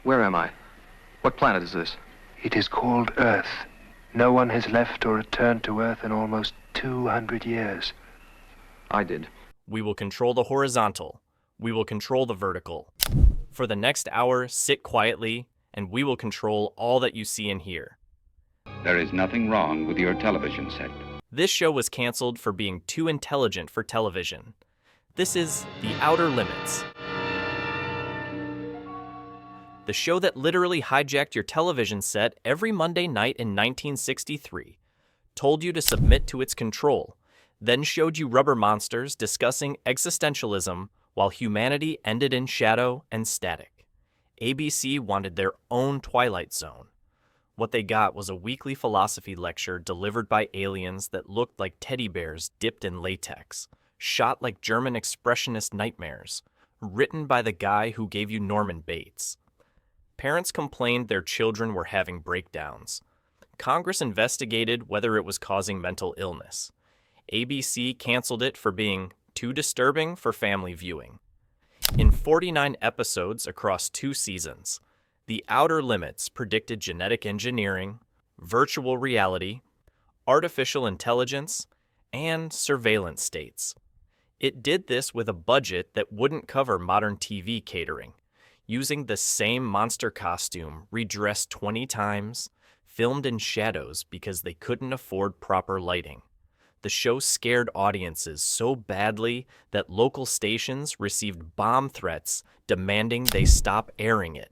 Where am I? What planet is this? It is called Earth. No one has left or returned to Earth in almost 200 years. I did. We will control the horizontal. We will control the vertical. For the next hour, sit quietly, and we will control all that you see and hear. There is nothing wrong with your television set. This show was canceled for being too intelligent for television. This is The Outer Limits. The show that literally hijacked your television set every Monday night in 1963, told you to submit to its control, then showed you rubber monsters discussing existentialism while humanity ended in shadow and static. ABC wanted their own Twilight Zone. What they got was a weekly philosophy lecture delivered by aliens that looked like teddy bears dipped in latex, shot like German expressionist nightmares, written by the guy who gave you Norman Bates. Parents complained their children were having breakdowns. Congress investigated whether it was causing mental illness. ABC canceled it for being too disturbing for family viewing. In 49 episodes across 2 seasons, The Outer Limits predicted genetic engineering, virtual reality, artificial intelligence, and surveillance states. It did this with a budget that wouldn't cover modern TV catering, using the same monster costume redressed 20 times, filmed in shadows because they couldn't afford proper lighting. The show scared audiences so badly that local stations received bomb threats demanding they stop airing it.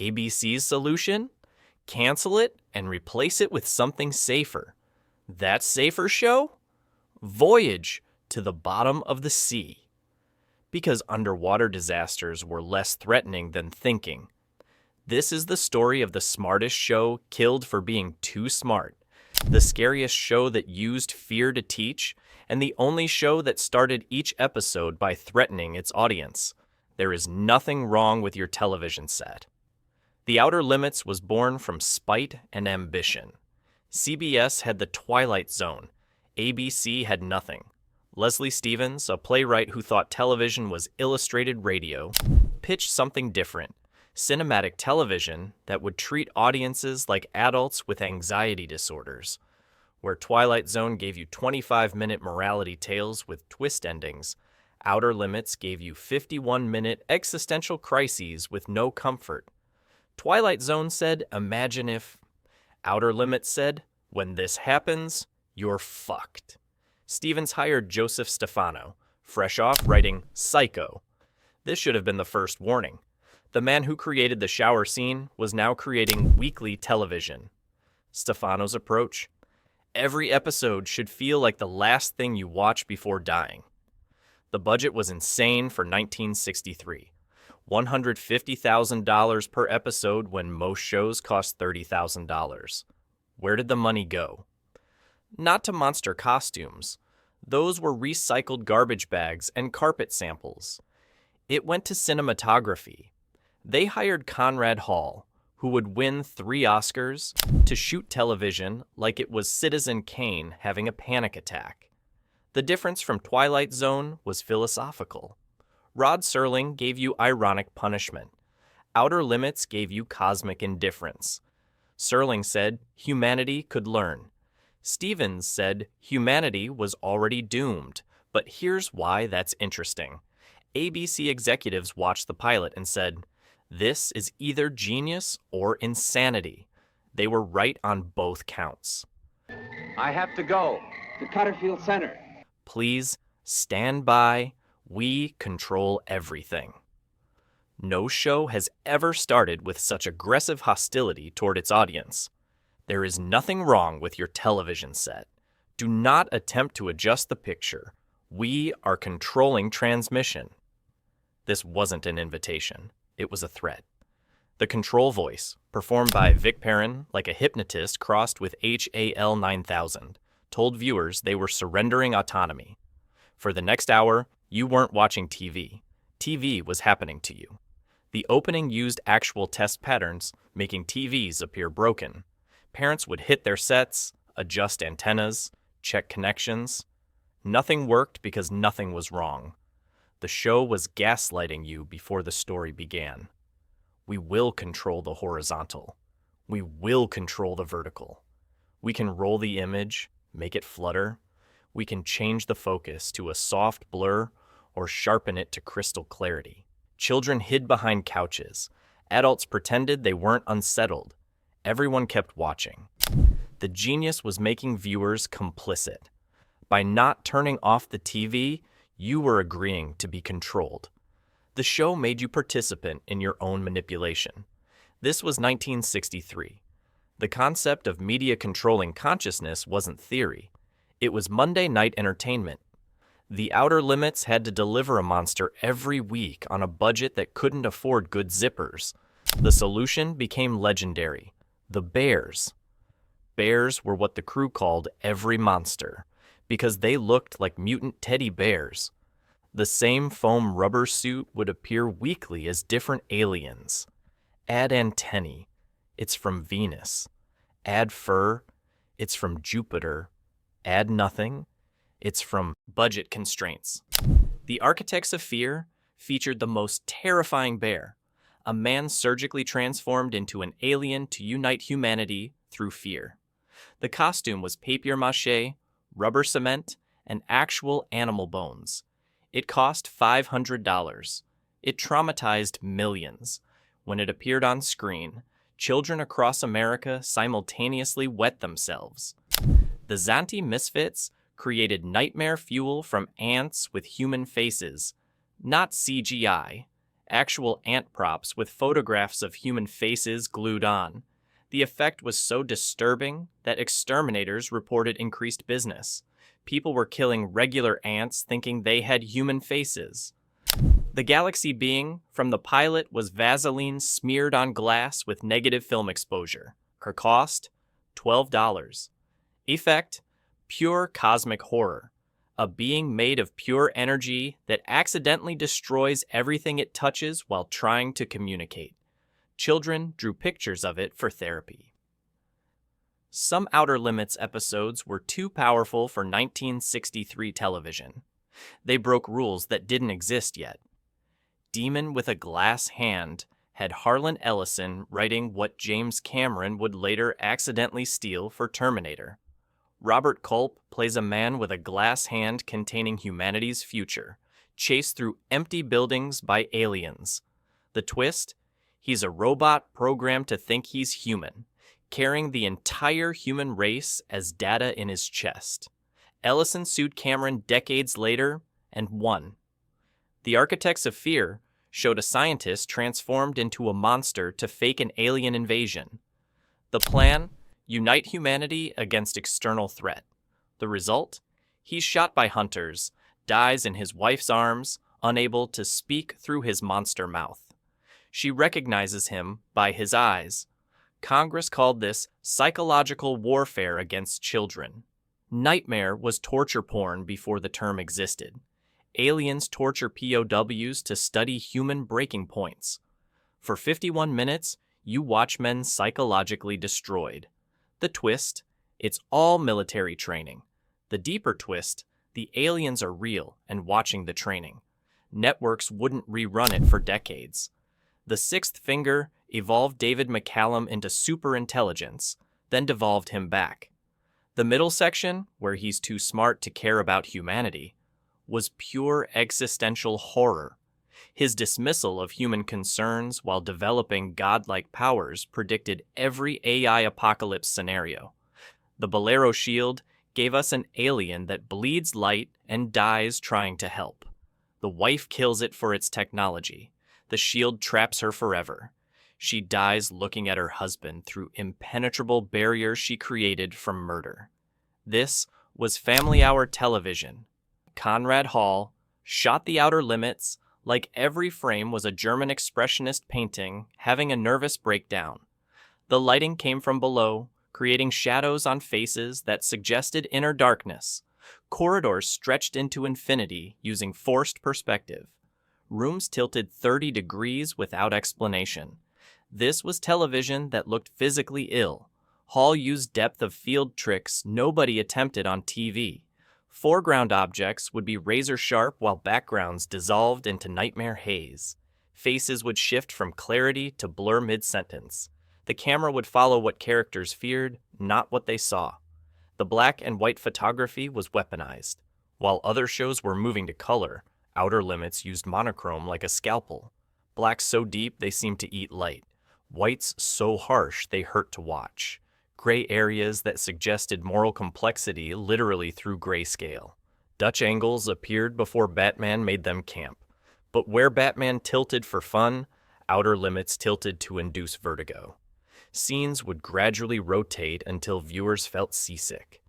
ABC's solution? Cancel it and replace it with something safer. That safer show? Voyage to the bottom of the sea. Because underwater disasters were less threatening than thinking. This is the story of the smartest show killed for being too smart, the scariest show that used fear to teach, and the only show that started each episode by threatening its audience. There is nothing wrong with your television set. The Outer Limits was born from spite and ambition. CBS had the Twilight Zone. ABC had nothing. Leslie Stevens, a playwright who thought television was illustrated radio, pitched something different, cinematic television that would treat audiences like adults with anxiety disorders. Where Twilight Zone gave you 25-minute morality tales with twist endings, Outer Limits gave you 51-minute existential crises with no comfort. Twilight Zone said, imagine if. Outer Limits said, when this happens, you're fucked. Stevens hired Joseph Stefano, fresh off writing Psycho. This should have been the first warning. The man who created the shower scene was now creating weekly television. Stefano's approach? Every episode should feel like the last thing you watch before dying. The budget was insane for 1963. $150,000 per episode when most shows cost $30,000. Where did the money go? Not to monster costumes. Those were recycled garbage bags and carpet samples. It went to cinematography. They hired Conrad Hall, who would win 3 Oscars, to shoot television like it was Citizen Kane having a panic attack. The difference from Twilight Zone was philosophical. Rod Serling gave you ironic punishment. Outer Limits gave you cosmic indifference. Serling said humanity could learn. Stevens said humanity was already doomed, but here's why that's interesting. ABC executives watched the pilot and said, this is either genius or insanity. They were right on both counts. I have to go to Cutterfield Center. Please stand by. We control everything. No show has ever started with such aggressive hostility toward its audience. There is nothing wrong with your television set. Do not attempt to adjust the picture. We are controlling transmission. This wasn't an invitation. It was a threat. The control voice, performed by Vic Perrin like a hypnotist crossed with HAL 9000, told viewers they were surrendering autonomy. For the next hour, you weren't watching TV. TV was happening to you. The opening used actual test patterns, making TVs appear broken. Parents would hit their sets, adjust antennas, check connections. Nothing worked because nothing was wrong. The show was gaslighting you before the story began. We will control the horizontal. We will control the vertical. We can roll the image, make it flutter. We can change the focus to a soft blur or sharpen it to crystal clarity. Children hid behind couches. Adults pretended they weren't unsettled. Everyone kept watching. The genius was making viewers complicit. By not turning off the TV, you were agreeing to be controlled. The show made you participant in your own manipulation. This was 1963. The concept of media controlling consciousness wasn't theory. It was Monday night entertainment. The Outer Limits had to deliver a monster every week on a budget that couldn't afford good zippers. The solution became legendary: the bears. Bears were what the crew called every monster, because they looked like mutant teddy bears. The same foam rubber suit would appear weekly as different aliens. Add antennae, it's from Venus. Add fur, it's from Jupiter. Add nothing, it's from budget constraints. The Architects of Fear featured the most terrifying bear, a man surgically transformed into an alien to unite humanity through fear. The costume was papier-mâché, rubber cement, and actual animal bones. It cost $500. It traumatized millions. When it appeared on screen, children across America simultaneously wet themselves. The Zanti Misfits created nightmare fuel from ants with human faces, not CGI, actual ant props with photographs of human faces glued on. The effect was so disturbing that exterminators reported increased business. People were killing regular ants thinking they had human faces. The galaxy being from the pilot was Vaseline smeared on glass with negative film exposure. Her cost? $12. Effect? Pure cosmic horror. A being made of pure energy that accidentally destroys everything it touches while trying to communicate. Children drew pictures of it for therapy. Some Outer Limits episodes were too powerful for 1963 television. They broke rules that didn't exist yet. Demon with a Glass Hand had Harlan Ellison writing what James Cameron would later accidentally steal for Terminator. Robert Culp plays a man with a glass hand containing humanity's future, chased through empty buildings by aliens. The twist? He's a robot programmed to think he's human, carrying the entire human race as data in his chest. Ellison sued Cameron decades later and won. The Architects of Fear showed a scientist transformed into a monster to fake an alien invasion. The plan? Unite humanity against external threat. The result? He's shot by hunters, dies in his wife's arms, unable to speak through his monster mouth. She recognizes him by his eyes. Congress called this psychological warfare against children. Nightmare was torture porn before the term existed. Aliens torture POWs to study human breaking points. For 51 minutes, you watch men psychologically destroyed. The twist? It's all military training. The deeper twist? The aliens are real and watching the training. Networks wouldn't rerun it for decades. The Sixth Finger evolved David McCallum into superintelligence, then devolved him back. The middle section, where he's too smart to care about humanity, was pure existential horror. His dismissal of human concerns while developing godlike powers predicted every AI apocalypse scenario. The Bolero Shield gave us an alien that bleeds light and dies trying to help. The wife kills it for its technology. The shield traps her forever. She dies looking at her husband through impenetrable barriers she created from murder. This was Family Hour television. Conrad Hall shot The Outer Limits like every frame was a German expressionist painting having a nervous breakdown. The lighting came from below, creating shadows on faces that suggested inner darkness. Corridors stretched into infinity using forced perspective. Rooms tilted 30 degrees without explanation. This was television that looked physically ill. Hall used depth of field tricks nobody attempted on TV. Foreground objects would be razor sharp while backgrounds dissolved into nightmare haze. Faces would shift from clarity to blur mid-sentence. The camera would follow what characters feared, not what they saw. The black and white photography was weaponized. While other shows were moving to color, Outer Limits used monochrome like a scalpel. Blacks so deep they seemed to eat light. Whites so harsh they hurt to watch. Gray areas that suggested moral complexity literally through grayscale. Dutch angles appeared before Batman made them camp. But where Batman tilted for fun, Outer Limits tilted to induce vertigo. Scenes would gradually rotate until viewers felt seasick.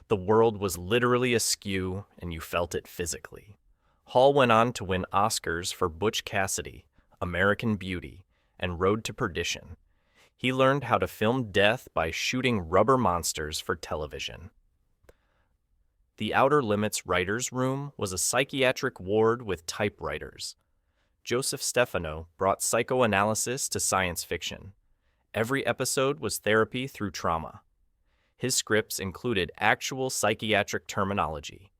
The world was literally askew, and you felt it physically. Hall went on to win Oscars for Butch Cassidy, American Beauty, and Road to Perdition. He learned how to film death by shooting rubber monsters for television. The Outer Limits writer's room was a psychiatric ward with typewriters. Joseph Stefano brought psychoanalysis to science fiction. Every episode was therapy through trauma. His scripts included actual psychiatric terminology.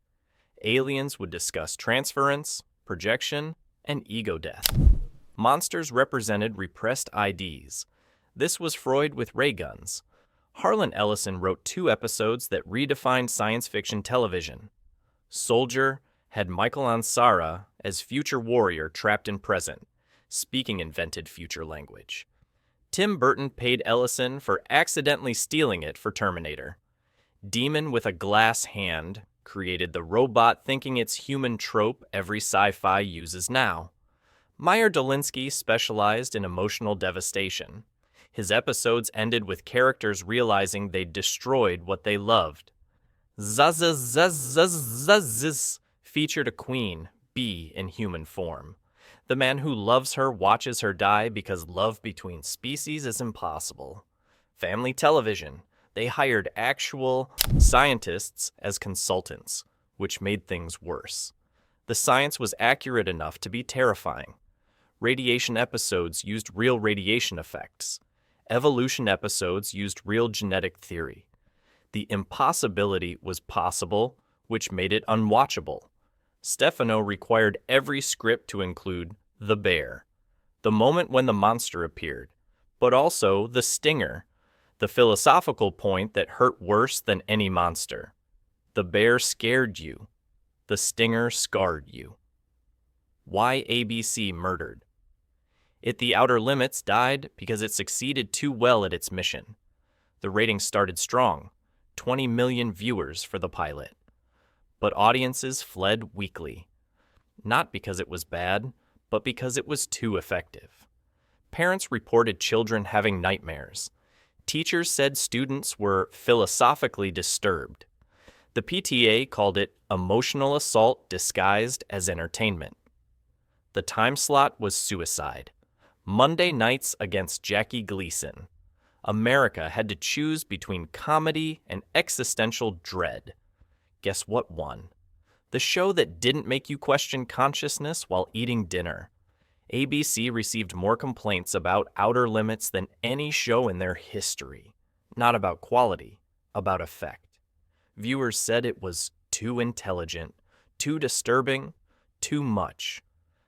Aliens would discuss transference, projection, and ego death. Monsters represented repressed IDs. This was Freud with ray guns. Harlan Ellison wrote 2 episodes that redefined science fiction television. Soldier had Michael Ansara as future warrior trapped in present, speaking invented future language. Tim Burton paid Ellison for accidentally stealing it for Terminator. Demon with a glass hand created the robot thinking it's human trope every sci-fi uses now. Meyer Dolinsky specialized in emotional devastation. His episodes ended with characters realizing they'd destroyed what they loved. Zazazazazazazaz featured a queen, bee in human form. The man who loves her watches her die because love between species is impossible. Family television. They hired actual scientists as consultants, which made things worse. The science was accurate enough to be terrifying. Radiation episodes used real radiation effects. Evolution episodes used real genetic theory. The impossibility was possible, which made it unwatchable. Stefano required every script to include the bear, the moment when the monster appeared, but also the stinger, the philosophical point that hurt worse than any monster. The bear scared you. The stinger scarred you. Why ABC murdered? The Outer Limits died because it succeeded too well at its mission. The ratings started strong, 20 million viewers for the pilot. But audiences fled weakly. Not because it was bad, but because it was too effective. Parents reported children having nightmares. Teachers said students were philosophically disturbed. The PTA called it emotional assault disguised as entertainment. The time slot was suicide. Monday nights against Jackie Gleason. America had to choose between comedy and existential dread. Guess what won? The show that didn't make you question consciousness while eating dinner. ABC received more complaints about Outer Limits than any show in their history. Not about quality, about effect. Viewers said it was too intelligent, too disturbing, too much.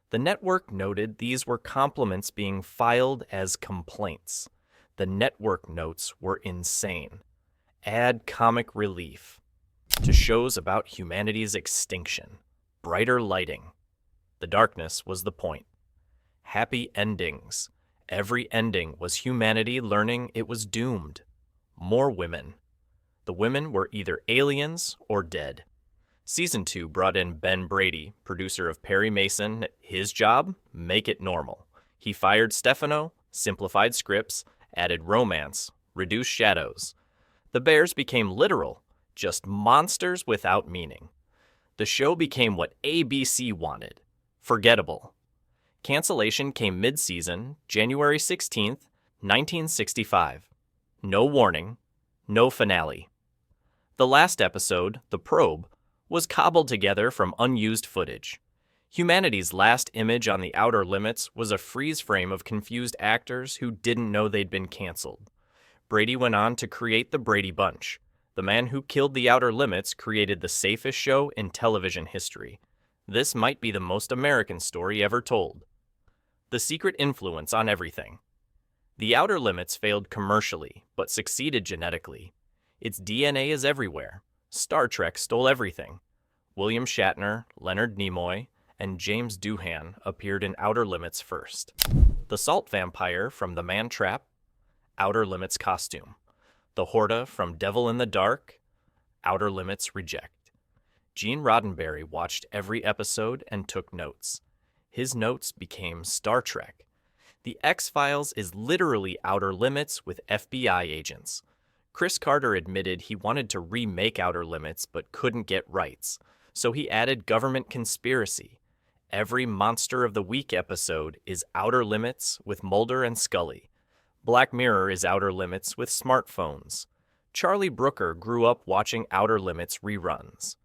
The network noted these were compliments being filed as complaints. The network notes were insane. Add comic relief to shows about humanity's extinction. Brighter lighting. The darkness was the point. Happy endings. Every ending was humanity learning it was doomed. More women. The women were either aliens or dead. Season 2 brought in Ben Brady, producer of Perry Mason. His job? Make it normal. He fired Stefano, simplified scripts, added romance, reduced shadows. The bears became literal, just monsters without meaning. The show became what ABC wanted. Forgettable. Cancellation came mid-season, January 16th, 1965. No warning, no finale. The last episode, The Probe, was cobbled together from unused footage. Humanity's last image on the Outer Limits was a freeze frame of confused actors who didn't know they'd been canceled. Brady went on to create The Brady Bunch. The man who killed the Outer Limits created the safest show in television history. This might be the most American story ever told. The secret influence on everything. The Outer Limits failed commercially, but succeeded genetically. Its DNA is everywhere. Star Trek stole everything. William Shatner, Leonard Nimoy, and James Doohan appeared in Outer Limits first. The Salt Vampire from The Man Trap, Outer Limits costume. The Horta from Devil in the Dark, Outer Limits reject. Gene Roddenberry watched every episode and took notes. His notes became Star Trek. The X-Files is literally Outer Limits with FBI agents. Chris Carter admitted he wanted to remake Outer Limits but couldn't get rights, so he added government conspiracy. Every Monster of the Week episode is Outer Limits with Mulder and Scully. Black Mirror is Outer Limits with smartphones. Charlie Brooker grew up watching Outer Limits reruns.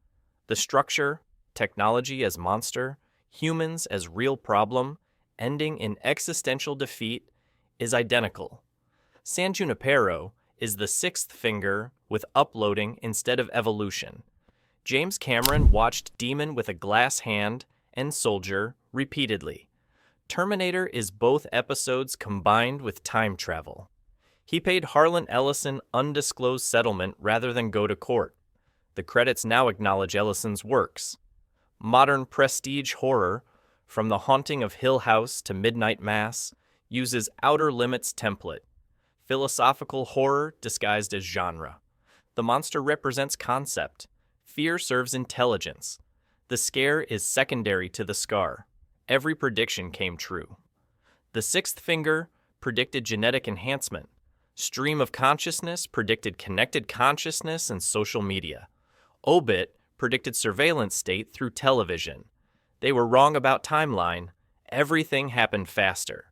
The structure, technology as monster, humans as real problem, ending in existential defeat, is identical. San Junipero is the sixth finger with uploading instead of evolution. James Cameron watched Demon with a Glass Hand and Soldier repeatedly. Terminator is both episodes combined with time travel. He paid Harlan Ellison undisclosed settlement rather than go to court. The credits now acknowledge Ellison's works. Modern prestige horror, from The Haunting of Hill House to Midnight Mass, uses Outer Limits template. Philosophical horror disguised as genre. The monster represents concept. Fear serves intelligence. The scare is secondary to the scar. Every prediction came true. The sixth finger predicted genetic enhancement. Stream of consciousness predicted connected consciousness and social media. Obit predicted surveillance state through television. They were wrong about timeline. Everything happened faster.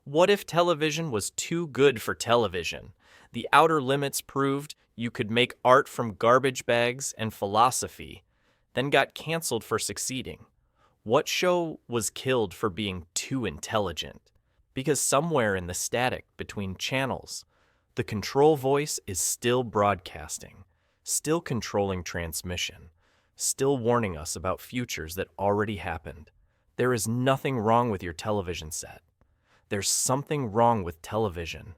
What if television was too good for television? The Outer Limits proved you could make art from garbage bags and philosophy, then got canceled for succeeding. What show was killed for being too intelligent? Because somewhere in the static between channels, the control voice is still broadcasting, still controlling transmission, still warning us about futures that already happened. There is nothing wrong with your television set. There's something wrong with television.